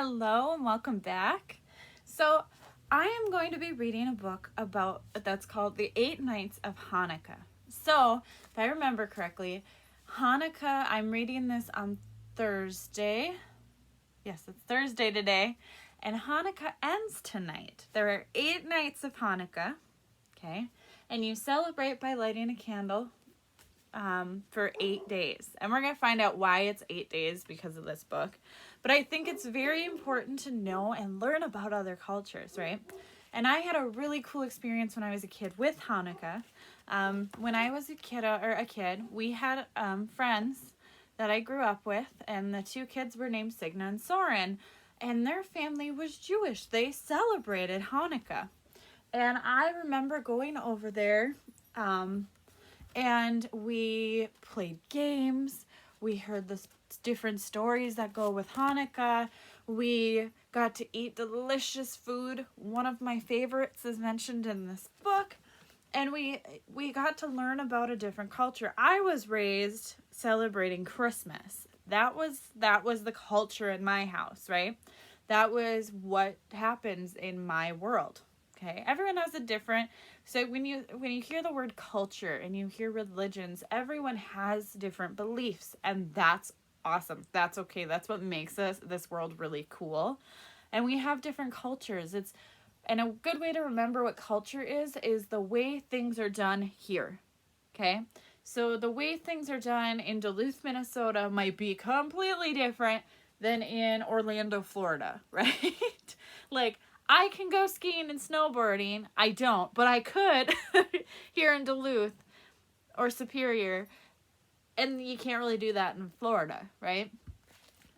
Hello and welcome back. So I am going to be reading a book that's called The 8 Nights of Hanukkah. So if I remember correctly, Hanukkah, I'm reading this on Thursday. Yes, it's Thursday today. And Hanukkah ends tonight. There are 8 nights of Hanukkah. Okay. And you celebrate by lighting a candle for 8 days. And we're going to find out why it's 8 days because of this book. But I think it's very important to know and learn about other cultures, right? And I had a really cool experience when I was a kid with Hanukkah. When I was a kid, we had friends that I grew up with, and the 2 kids were named Signa and Soren, and their family was Jewish. They celebrated Hanukkah. And I remember going over there, and we played games. We heard the different stories that go with Hanukkah. We got to eat delicious food. One of my favorites is mentioned in this book. And we got to learn about a different culture. I was raised celebrating Christmas. That was the culture in my house, right? That was what happens in my world. Okay, everyone has a different. So when you hear the word culture and you hear religions, everyone has different beliefs, and that's awesome. That's okay. That's what makes this world really cool. And we have different cultures. And a good way to remember what culture is the way things are done here. Okay? So the way things are done in Duluth, Minnesota might be completely different than in Orlando, Florida, right? Like, I can go skiing and snowboarding. I don't, but I could here in Duluth or Superior. And you can't really do that in Florida, right?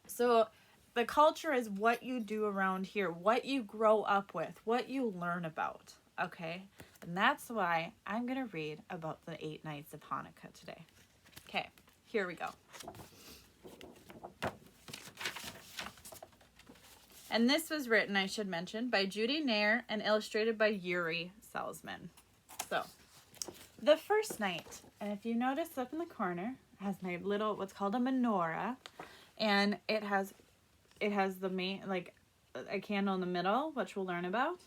So the culture is what you do around here, what you grow up with, what you learn about, okay? And that's why I'm going to read about the 8 nights of Hanukkah today. Okay, here we go. And this was written, I should mention, by Judy Nayer and illustrated by Yuri Salzman. So, the first night, and if you notice up in the corner, it has my little, what's called a menorah, and it has the main, like, a candle in the middle, which we'll learn about,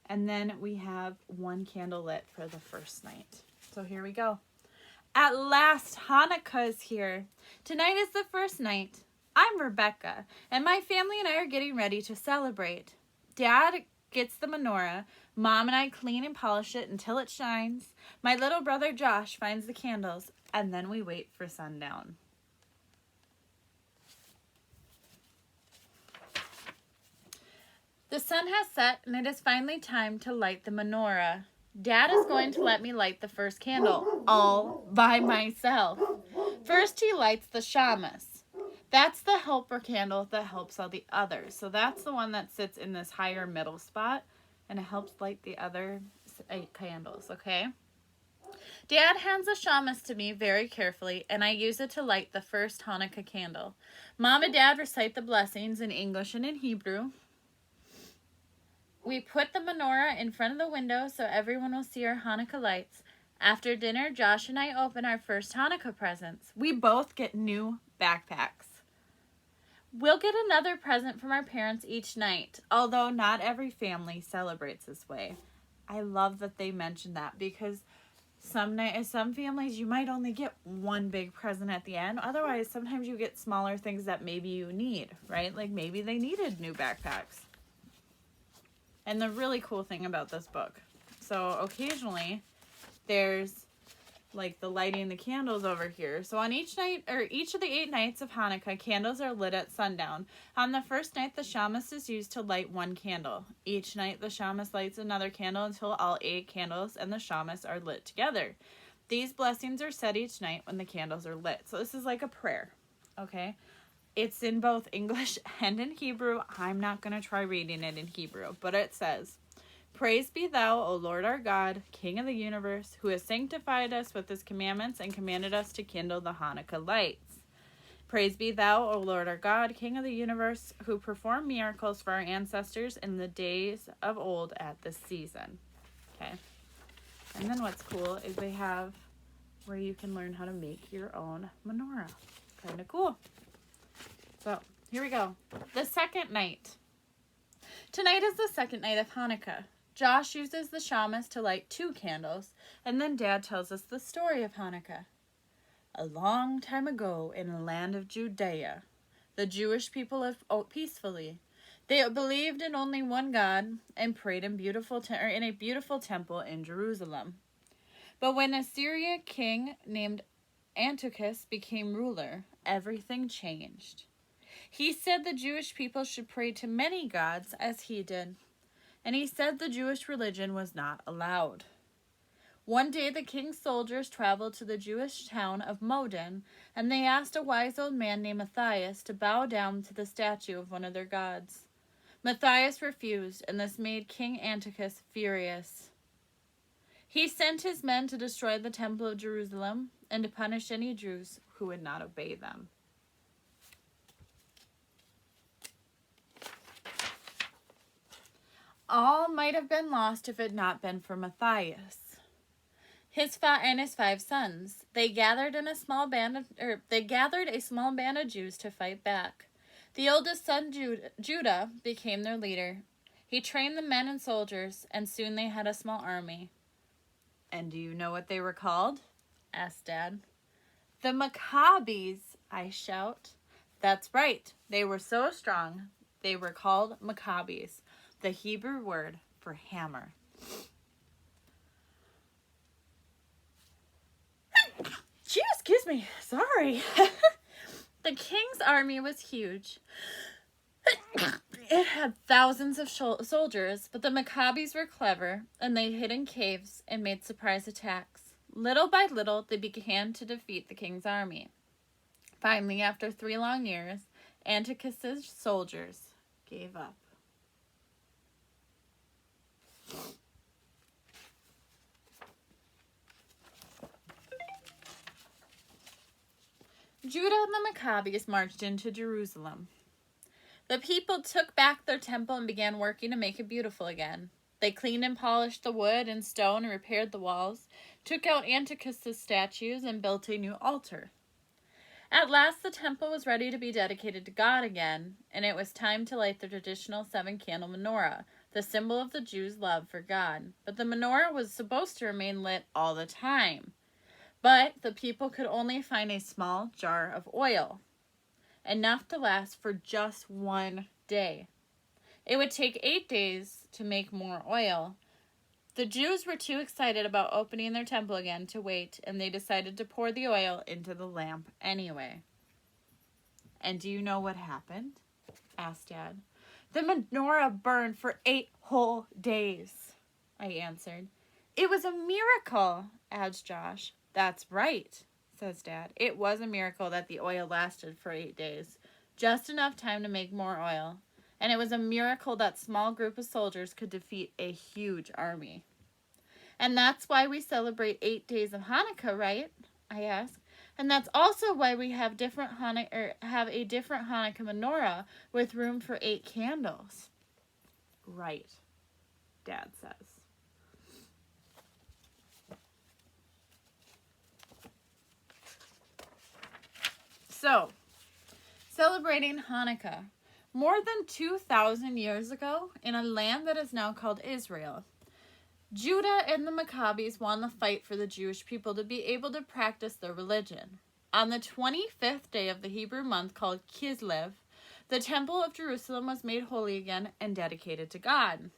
and then we have 1 candle lit for the first night. So here we go. At last, Hanukkah is here. Tonight is the first night. I'm Rebecca, and my family and I are getting ready to celebrate. Dad gets the menorah. Mom and I clean and polish it until it shines. My little brother Josh finds the candles, and then we wait for sundown. The sun has set, and it is finally time to light the menorah. Dad is going to let me light the first candle, all by myself. First, he lights the shamus. That's the helper candle that helps all the others. So that's the one that sits in this higher middle spot, and it helps light the other 8 candles, okay? Dad hands the shamus to me very carefully, and I use it to light the first Hanukkah candle. Mom and Dad recite the blessings in English and in Hebrew. We put the menorah in front of the window so everyone will see our Hanukkah lights. After dinner, Josh and I open our first Hanukkah presents. We both get new backpacks. We'll get another present from our parents each night, although not every family celebrates this way. I love that they mentioned that because some families you might only get 1 big present at the end. Otherwise, sometimes you get smaller things that maybe you need, right? Like maybe they needed new backpacks. And the really cool thing about this book, so occasionally there's like the lighting the candles over here. So on each of the 8 nights of Hanukkah, candles are lit at sundown. On the first night, the shamus is used to light 1 candle. Each night, the shamus lights another candle until all 8 candles and the shamus are lit together. These blessings are said each night when the candles are lit. So this is like a prayer, okay? It's in both English and in Hebrew. I'm not going to try reading it in Hebrew, but it says, Praise be thou, O Lord our God, King of the universe, who has sanctified us with his commandments and commanded us to kindle the Hanukkah lights. Praise be thou, O Lord our God, King of the universe, who performed miracles for our ancestors in the days of old at this season. Okay. And then what's cool is they have where you can learn how to make your own menorah. Kind of cool. So here we go. The second night. Tonight is the second night of Hanukkah. Josh uses the shamus to light 2 candles, and then Dad tells us the story of Hanukkah. A long time ago in the land of Judea, the Jewish people lived peacefully. They believed in only one God and prayed in a beautiful temple in Jerusalem. But when a Syrian king named Antiochus became ruler, everything changed. He said the Jewish people should pray to many gods as he did, and he said the Jewish religion was not allowed. One day the king's soldiers traveled to the Jewish town of Modin, and they asked a wise old man named Matthias to bow down to the statue of one of their gods. Matthias refused, and this made King Antiochus furious. He sent his men to destroy the temple of Jerusalem and to punish any Jews who would not obey them. All might have been lost if it had not been for Matthias. His 5 sons. They gathered a small band of Jews to fight back. The oldest son, Judah, became their leader. He trained the men and soldiers, and soon they had a small army. And do you know what they were called? Asked Dad. The Maccabees, I shout. That's right. They were so strong. They were called Maccabees, the Hebrew word for hammer. Excuse me. Sorry. The king's army was huge. It had thousands of soldiers, but the Maccabees were clever, and they hid in caves and made surprise attacks. Little by little, they began to defeat the king's army. Finally, after 3 long years, Antiochus's soldiers gave up. Judah and the Maccabees marched into Jerusalem. The people took back their temple and began working to make it beautiful again. They cleaned and polished the wood and stone and repaired the walls, took out Antiochus's statues, and built a new altar. At last the temple was ready to be dedicated to God again, and it was time to light the traditional 7-candle menorah, the symbol of the Jews' love for God. But the menorah was supposed to remain lit all the time. But the people could only find a small jar of oil, enough to last for just 1 day. It would take 8 days to make more oil. The Jews were too excited about opening their temple again to wait, and they decided to pour the oil into the lamp anyway. And do you know what happened? Asked Dad. The menorah burned for 8 whole days, I answered. It was a miracle, adds Josh. That's right, says Dad. It was a miracle that the oil lasted for 8 days, just enough time to make more oil. And it was a miracle that small group of soldiers could defeat a huge army. And that's why we celebrate 8 days of Hanukkah, right? I asked. And that's also why we have a different Hanukkah menorah with room for 8 candles. Right, Dad says. So, celebrating Hanukkah. More than 2,000 years ago, in a land that is now called Israel, Judah and the Maccabees won the fight for the Jewish people to be able to practice their religion. On the 25th day of the Hebrew month called Kislev, the temple of Jerusalem was made holy again and dedicated to God.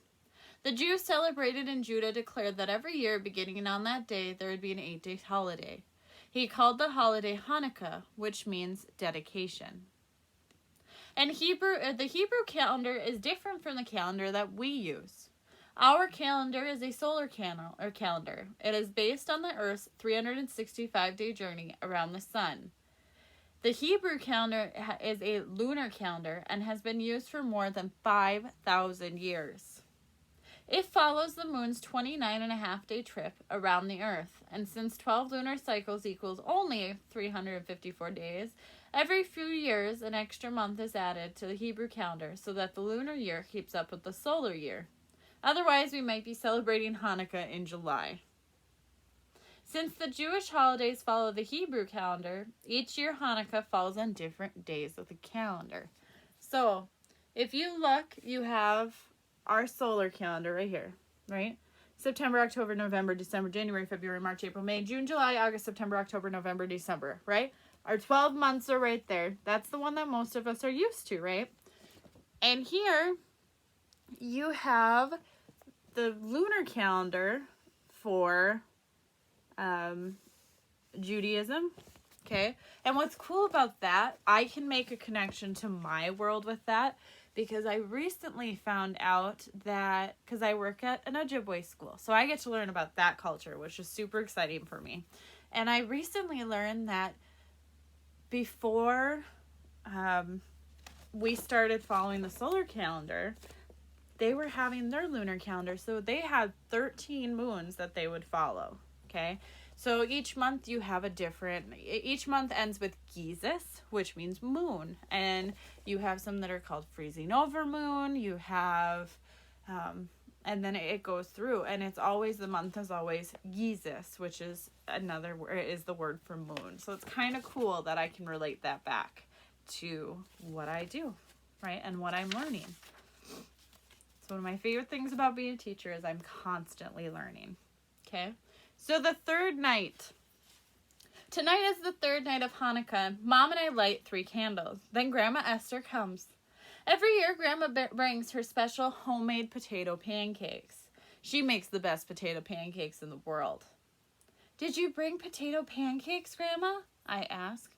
The Jews celebrated, and Judah declared that every year, beginning on that day, there would be an 8-day holiday. He called the holiday Hanukkah, which means dedication. And the Hebrew calendar is different from the calendar that we use. Our calendar is a solar calendar. It is based on the Earth's 365-day journey around the sun. The Hebrew calendar is a lunar calendar and has been used for more than 5,000 years. It follows the moon's 29.5-day trip around the Earth, and since 12 lunar cycles equals only 354 days, every few years an extra month is added to the Hebrew calendar so that the lunar year keeps up with the solar year. Otherwise, we might be celebrating Hanukkah in July. Since the Jewish holidays follow the Hebrew calendar, each year Hanukkah falls on different days of the calendar. So, if you look, you have our solar calendar right here, right? September, October, November, December, January, February, March, April, May, June, July, August, September, October, November, December, right? Our 12 months are right there. That's the one that most of us are used to, right? And here you have the lunar calendar for Judaism, okay? And what's cool about that, I can make a connection to my world with that, because I recently found out that, because I work at an Ojibwe school, so I get to learn about that culture, which is super exciting for me. And I recently learned that before we started following the solar calendar, they were having their lunar calendar, so they had 13 moons that they would follow, okay? So each month you have a different, each month ends with Gises, which means moon. And you have some that are called freezing over moon. You have, and then it goes through. And it's always, the month is always Gises, which is another word, is the word for moon. So it's kind of cool that I can relate that back to what I do, right? And what I'm learning. So one of my favorite things about being a teacher is I'm constantly learning, okay? So the third night. Tonight is the third night of Hanukkah. Mom and I light 3 candles. Then Grandma Esther comes. Every year, Grandma brings her special homemade potato pancakes. She makes the best potato pancakes in the world. Did you bring potato pancakes, Grandma? I ask.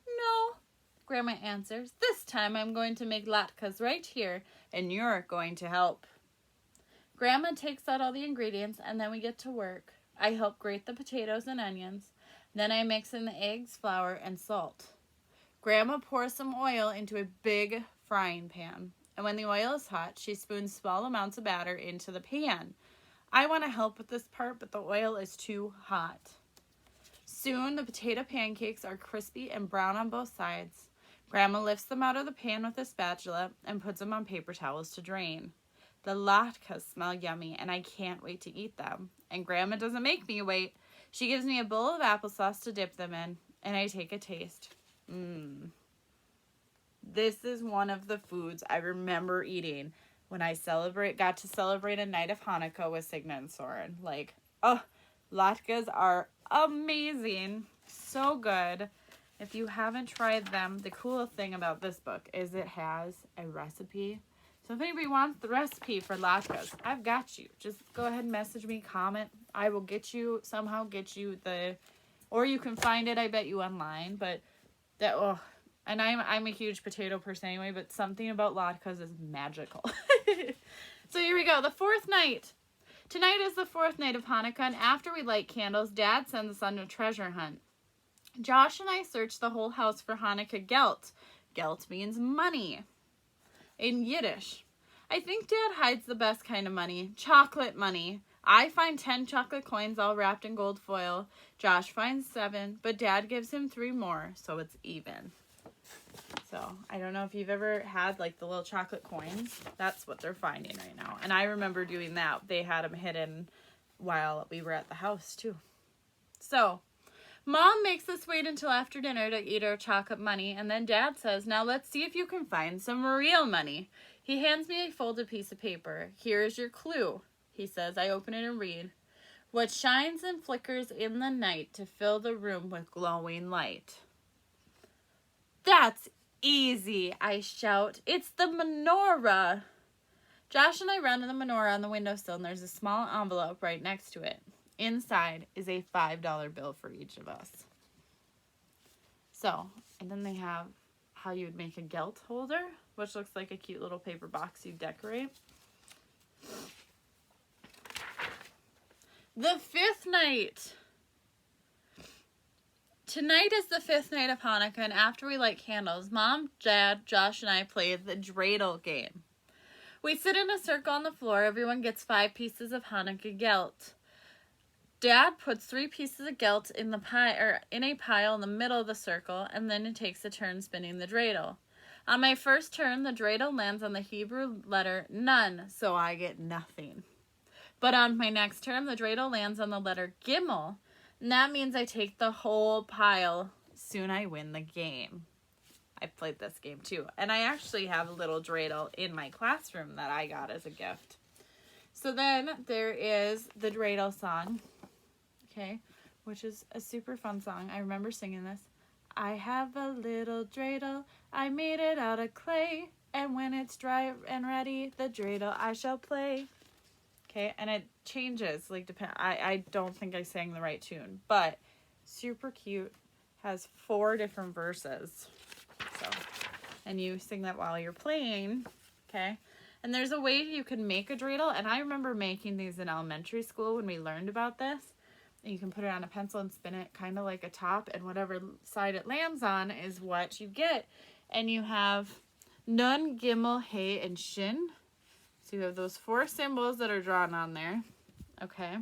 No, Grandma answers. This time I'm going to make latkes right here, and you're going to help. Grandma takes out all the ingredients, and then we get to work. I help grate the potatoes and onions. Then I mix in the eggs, flour, and salt. Grandma pours some oil into a big frying pan. And when the oil is hot, she spoons small amounts of batter into the pan. I want to help with this part, but the oil is too hot. Soon the potato pancakes are crispy and brown on both sides. Grandma lifts them out of the pan with a spatula and puts them on paper towels to drain. The latkes smell yummy, and I can't wait to eat them. And Grandma doesn't make me wait. She gives me a bowl of applesauce to dip them in, and I take a taste. This is one of the foods I remember eating when I got to celebrate a night of Hanukkah with Signa and Soren. Like, oh, latkes are amazing. So good. If you haven't tried them, the cool thing about this book is it has a recipe. So if anybody wants the recipe for latkes, I've got you. Just go ahead and message me, comment. I will somehow get you or you can find it, I bet you, online. But and I'm a huge potato person anyway, but something about latkes is magical. So here we go, the 4th night. Tonight is the 4th night of Hanukkah, and after we light candles, Dad sends us on a treasure hunt. Josh and I search the whole house for Hanukkah gelt. Gelt means money in Yiddish. I think Dad hides the best kind of money, chocolate money. I find 10 chocolate coins all wrapped in gold foil. Josh finds 7, but Dad gives him 3 more, so it's even. So I don't know if you've ever had like the little chocolate coins. That's what they're finding right now. And I remember doing that. They had them hidden while we were at the house too. So Mom makes us wait until after dinner to eat our chocolate money, and then Dad says, now let's see if you can find some real money. He hands me a folded piece of paper. Here is your clue, he says. I open it and read. What shines and flickers in the night to fill the room with glowing light. That's easy, I shout. It's the menorah. Josh and I run to the menorah on the windowsill, and there's a small envelope right next to it. Inside is a $5 bill for each of us. So, and then they have how you would make a gelt holder, which looks like a cute little paper box you decorate. The 5th night. Tonight is the 5th night of Hanukkah, and after we light candles, Mom, Dad, Josh, and I play the dreidel game. We sit in a circle on the floor. Everyone gets 5 pieces of Hanukkah gelt. Dad puts 3 pieces of gelt in a pile in the middle of the circle, and then he takes a turn spinning the dreidel. On my first turn, the dreidel lands on the Hebrew letter none, so I get nothing. But on my next turn, the dreidel lands on the letter Gimel, and that means I take the whole pile. Soon I win the game. I've played this game too. And I actually have a little dreidel in my classroom that I got as a gift. So then there is the dreidel song, okay, which is a super fun song. I remember singing this. I have a little dreidel, I made it out of clay, and when it's dry and ready, the dreidel I shall play. Okay, and it changes, like, I don't think I sang the right tune, but super cute. Has 4 different verses. So, and you sing that while you're playing, okay? And there's a way you can make a dreidel, and I remember making these in elementary school when we learned about this. And you can put it on a pencil and spin it kind of like a top, and whatever side it lands on is what you get. And you have Nun, Gimel, Hey, and Shin. So you have those 4 symbols that are drawn on there, okay?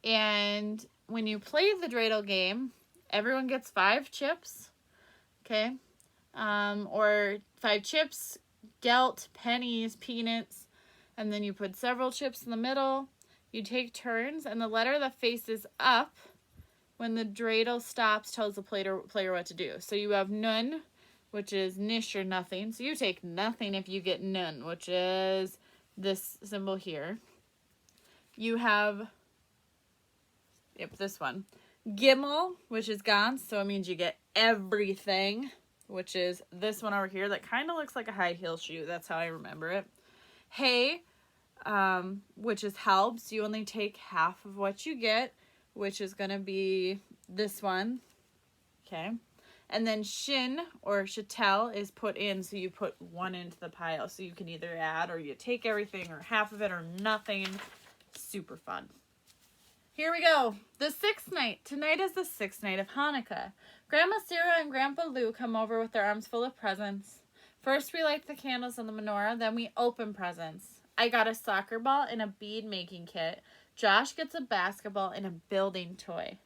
And when you play the dreidel game, everyone gets 5 chips, okay? Or 5 chips, gelt, pennies, peanuts, and then you put several chips in the middle. You take turns, and the letter that faces up when the dreidel stops tells the player what to do. So you have Nun, which is nish or nothing. So you take nothing if you get none, which is this symbol here. You have, this one. Gimel, which is gone, so it means you get everything, which is this one over here that kind of looks like a high heel shoe. That's how I remember it. Hey, which is helps. You only take half of what you get, which is going to be this one. Okay. And then shin or shatel is put in, so you put 1 into the pile. So you can either add or you take everything or half of it or nothing. Super fun. Here we go. The 6th night. Tonight is the 6th night of Hanukkah. Grandma Sarah and Grandpa Lou come over with their arms full of presents. First we light the candles on the menorah, then we open presents. I got a soccer ball and a bead making kit. Josh gets a basketball and a building toy.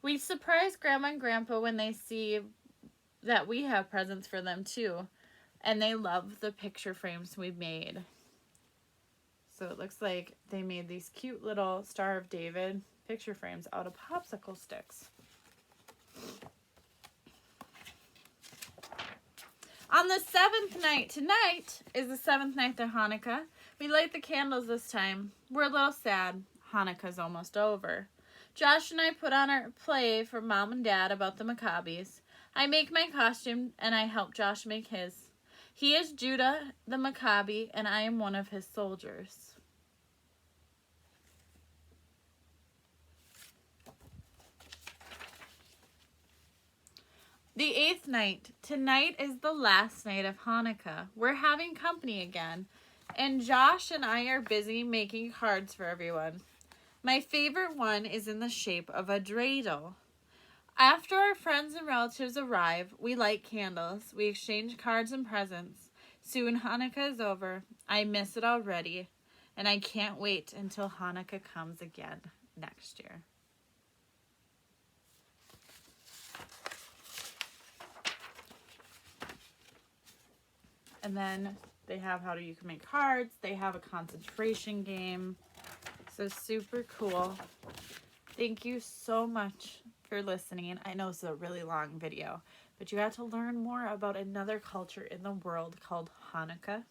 We surprise Grandma and Grandpa when they see that we have presents for them too. And they love the picture frames we made. So it looks like they made these cute little Star of David picture frames out of popsicle sticks. On the 7th night, tonight is the 7th night of Hanukkah. We light the candles this time. We're a little sad. Hanukkah's almost over. Josh and I put on our play for Mom and Dad about the Maccabees. I make my costume and I help Josh make his. He is Judah the Maccabee and I am one of his soldiers. The 8th night. Tonight is the last night of Hanukkah. We're having company again. And Josh and I are busy making cards for everyone. My favorite one is in the shape of a dreidel. After our friends and relatives arrive, we light candles. We exchange cards and presents. Soon Hanukkah is over. I miss it already. And I can't wait until Hanukkah comes again next year. And then they have how you can make cards. They have a concentration game. So super cool. Thank you so much for listening. I know it's a really long video, but you got to learn more about another culture in the world called Hanukkah,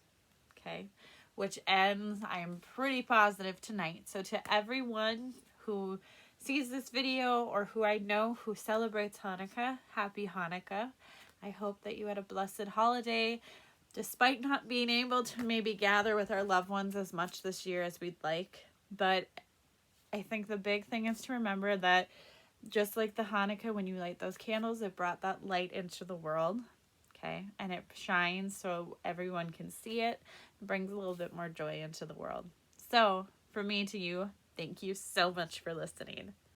okay, which ends, I am pretty positive, tonight. So to everyone who sees this video or who I know who celebrates Hanukkah, happy Hanukkah. I hope that you had a blessed holiday. Despite not being able to maybe gather with our loved ones as much this year as we'd like. But I think the big thing is to remember that just like the Hanukkah, when you light those candles, it brought that light into the world, okay? And it shines so everyone can see it. It brings a little bit more joy into the world. So, from me to you, thank you so much for listening.